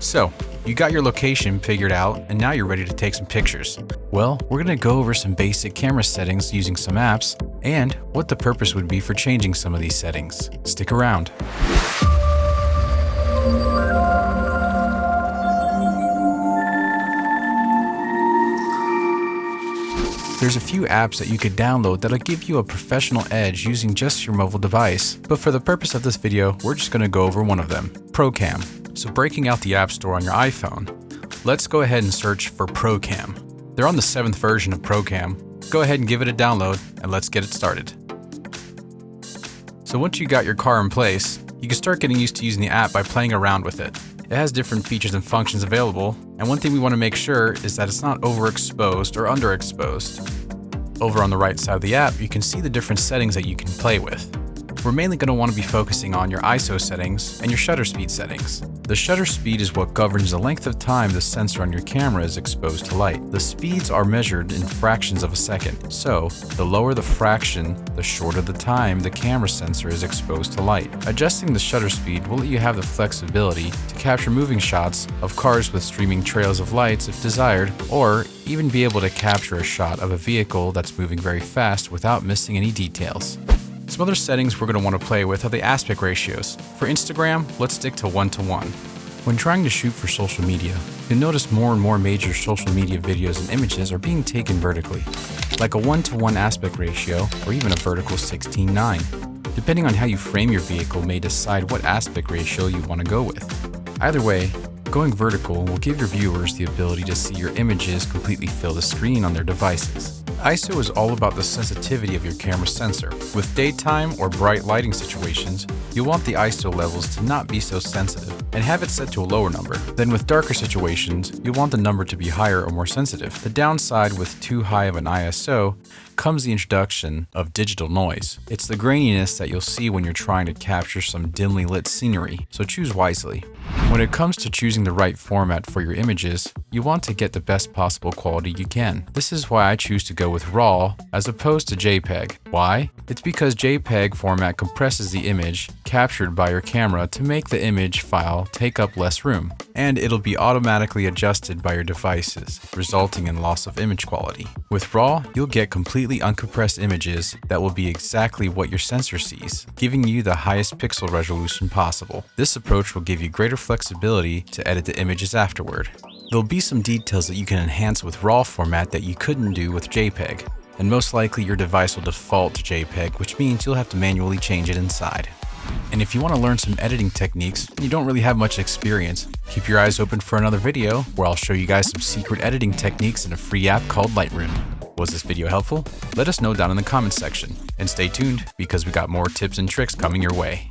So, you got your location figured out and now you're ready to take some pictures. Well, we're going to go over some basic camera settings using some apps and what the purpose would be for changing some of these settings. Stick around. There's a few apps that you could download that'll give you a professional edge using just your mobile device, but for the purpose of this video, we're just going to go over one of them, ProCam. So breaking out the App Store on your iPhone, let's go ahead and search for ProCam. They're on the 7th version of ProCam. Go ahead and give it a download and let's get it started. So once you got your car in place, you can start getting used to using the app by playing around with it. It has different features and functions available, and one thing we want to make sure is that it's not overexposed or underexposed. Over on the right side of the app, you can see the different settings that you can play with. We're mainly going to want to be focusing on your ISO settings and your shutter speed settings. The shutter speed is what governs the length of time the sensor on your camera is exposed to light. The speeds are measured in fractions of a second, so the lower the fraction, the shorter the time the camera sensor is exposed to light. Adjusting the shutter speed will let you have the flexibility to capture moving shots of cars with streaming trails of lights if desired, or even be able to capture a shot of a vehicle that's moving very fast without missing any details. Some other settings we're going to want to play with are the aspect ratios. For Instagram, let's stick to 1:1. When trying to shoot for social media, you'll notice more and more major social media videos and images are being taken vertically, like a 1:1 aspect ratio or even a vertical 16:9. Depending on how you frame your vehicle may decide what aspect ratio you want to go with. Either way, going vertical will give your viewers the ability to see your images completely fill the screen on their devices. ISO is all about the sensitivity of your camera sensor. With daytime or bright lighting situations, you'll want the ISO levels to not be so sensitive and have it set to a lower number. Then with darker situations, you'll want the number to be higher or more sensitive. The downside with too high of an ISO comes the introduction of digital noise. It's the graininess that you'll see when you're trying to capture some dimly lit scenery, so choose wisely. When it comes to choosing the right format for your images, you want to get the best possible quality you can. This is why I choose to go with RAW as opposed to JPEG. Why? It's because JPEG format compresses the image captured by your camera to make the image file take up less room, and it'll be automatically adjusted by your devices, resulting in loss of image quality. With RAW, you'll get completely uncompressed images that will be exactly what your sensor sees, giving you the highest pixel resolution possible. This approach will give you greater flexibility to edit the images afterward. There'll be some details that you can enhance with RAW format that you couldn't do with JPEG, and most likely your device will default to JPEG, which means you'll have to manually change it inside. And if you want to learn some editing techniques and you don't really have much experience, keep your eyes open for another video where I'll show you guys some secret editing techniques in a free app called Lightroom. Was this video helpful? Let us know down in the comments section. And stay tuned because we got more tips and tricks coming your way.